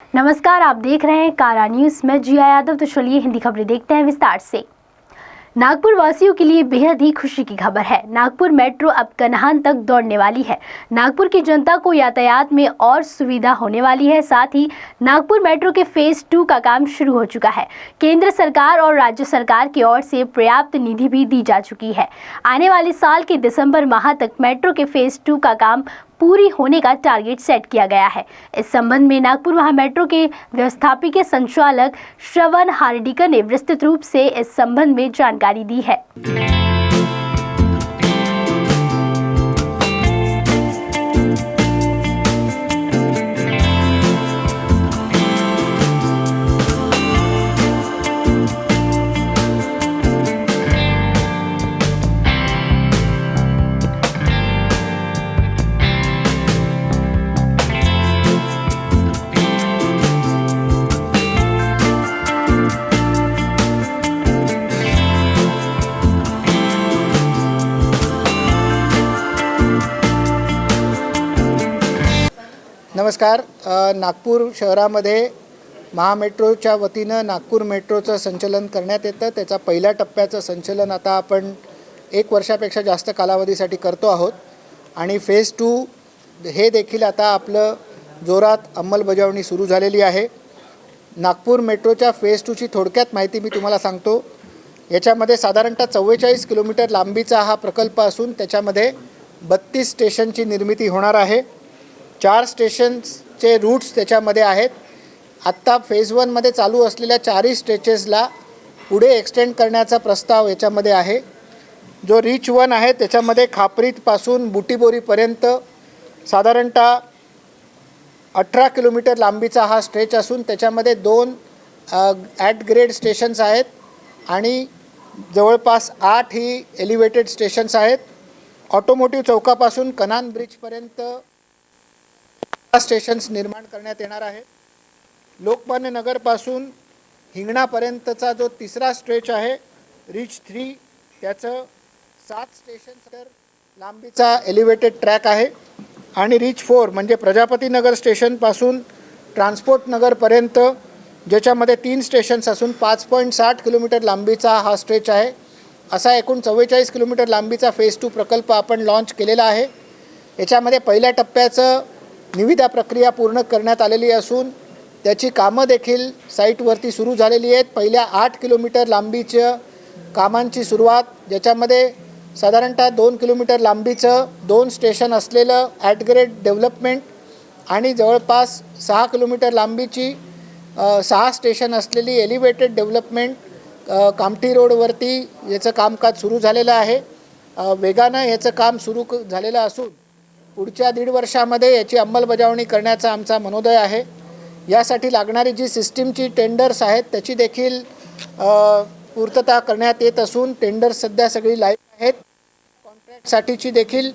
नमस्कार, आप देख रहे हैं कारा न्यूज़ में जिया यादव। तो चलिए हिंदी खबरें देखते हैं विस्तार से। नागपुर वासियों के लिए बेहद ही खुशी की खबर है। नागपुर मेट्रो अब कन्हान तक दौड़ने वाली है। नागपुर की जनता को यातायात में और सुविधा होने वाली है। साथ ही नागपुर मेट्रो के फेज 2 का काम शुरू हो चुका है। केंद्र सरकार और राज्य सरकार की ओर से पर्याप्त निधि भी दी जा चुकी है। आने वाले साल के दिसंबर माह तक मेट्रो के फेज 2 का काम पूरी होने का टारगेट सेट किया गया है। इस संबंध में नागपुर महामेट्रो के व्यवस्थापकीय संचालक श्रवण हार्डिकर ने विस्तृत रूप से इस संबंध में जानकारी दी है। नमस्कार। नागपूर शहरामध्ये महामेट्रोच्या वतीनं नागपूर मेट्रोचं संचलन करण्यात येतं। त्याचा पहिल्या टप्प्याचं संचलन आता आपण 1 वर्षापेक्षा जास्त कालावधीसाठी करतो आहोत आणि फेज 2 हे देखील आता आपलं जोरात अंमलबजावणी सुरू झालेली आहे। नागपूर मेट्रोच्या फेज 2ची थोडक्यात माहिती मी तुम्हाला सांगतो। याच्यामध्ये साधारणतः 44 किलोमीटर लांबीचा हा प्रकल्प असून त्याच्यामध्ये 32 स्टेशनची निर्मिती होणार आहे। 4 स्टेशन्सचे रूट्स त्याच्यामध्ये आहेत। आत्ता फेज 1 मध्ये चालू असलेल्या 4 स्ट्रेचेसला पुढे एक्सटेंड करण्याचा प्रस्ताव याच्यामध्ये आहे। जो रीच 1 आहे त्याच्यामध्ये खापरीतपासून बुटीबोरीपर्यंत साधारणतः 18 किलोमीटर लांबीचा हा स्ट्रेच असून त्याच्यामध्ये 2 ॲट ग्रेड स्टेशन्स आहेत आणि जवळपास 8 ही एलिव्हेटेड स्टेशन्स आहेत। ऑटोमोटिव्ह चौकापासून कनान ब्रिजपर्यंत स्टेशन्स निर्माण करण्यात येणार आहे। लोकमान्य नगरपासून हिंगणापर्यंतचा जो तिसरा स्ट्रेच आहे रीच 3 त्याचं 7 स्टेशन्स लांबीचा एलिव्हेटेड ट्रॅक आहे आणि रीच 4 म्हणजे प्रजापती नगर स्टेशनपासून ट्रान्सपोर्ट नगरपर्यंत ज्याच्यामध्ये 3 स्टेशन्स असून 5.60 किलोमीटर लांबीचा हा स्ट्रेच आहे। असा एकूण 44 किलोमीटर लांबीचा फेज 2 प्रकल्प आपण लॉन्च केलेला आहे। याच्यामध्ये पहिल्या टप्प्याचं निविदा प्रक्रिया पूर्ण करण्यात आलेली असून त्याची कामं देखील साईटवरती सुरू झालेली आहेत। पहिल्या 8 किलोमीटर लांबीच्या कामांची सुरुवात ज्याच्यामध्ये साधारणतः 2 किलोमीटर लांबीचं 2 स्टेशन असलेलं ॲट ग्रेड डेव्हलपमेंट आणि जवळपास 6 किलोमीटर लांबीची 6 स्टेशन असलेली एलिव्हेटेड डेव्हलपमेंट कामठी रोडवरती याचं कामकाज सुरू झालेलं आहे। वेगानं याचं काम सुरू झालेलं असून पुढच्या 1.5 वर्षामध्ये याची अंमलबजावणी करण्याचा आमचा मनोदय आहे। यासाठी लागणारी जी सिस्टीमची टेंडर्स आहेत त्याची देखील पूर्तता करण्यात येत असून टेंडर्स सध्या सगळी लाईव्ह आहेत। कॉन्ट्रॅक्टसाठीची देखील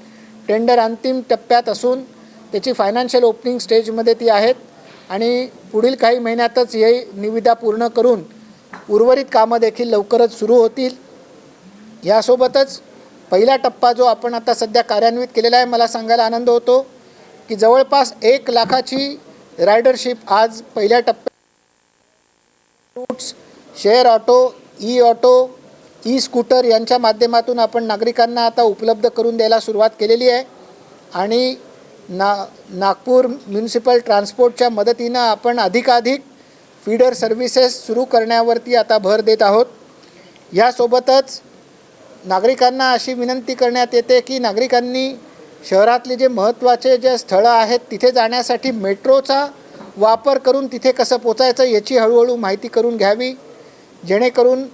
टेंडर अंतिम टप्प्यात असून त्याची फायनान्शियल ओपनिंग स्टेजमध्ये ती आहेत आणि पुढील काही महिन्यातच हे निविदा पूर्ण करून उर्वरित कामं देखील लवकरच सुरू होतील। यासोबतच पहिला टप्पा जो आपण आता सध्या कार्यान्वित केलेला आहे, मला सांगायला आनंद होतो की जवळपास 1 लाखाची रायडरशिप आज पहिल्या टप्प्यात routes, share auto, e scooter यांच्या माध्यमातून आपण नागरिकांना आता उपलब्ध करून द्यायला सुरुवात केलेली आहे आणि नागपूर म्युनिसिपल ट्रान्सपोर्टच्या मदतीनं आपण अधिकाधिक फीडर सर्व्हिसेस सुरू करण्यावरती आता भर देत आहोत। यासोबतच नागरिकांना अशी विनंती करण्यात येते की नागरिकांनी शहरातले जे महत्त्वाचे जे स्थळं आहेत तिथे जाण्यासाठी मेट्रोचा वापर करून तिथे कसं पोचायचं याची हळूहळू माहिती करून घ्यावी, जेणेकरून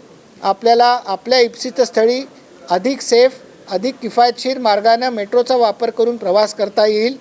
आपल्याला आपल्या इप्सित स्थळी अधिक सेफ, अधिक किफायतशीर मार्गाने मेट्रोचा वापर करून प्रवास करता येईल।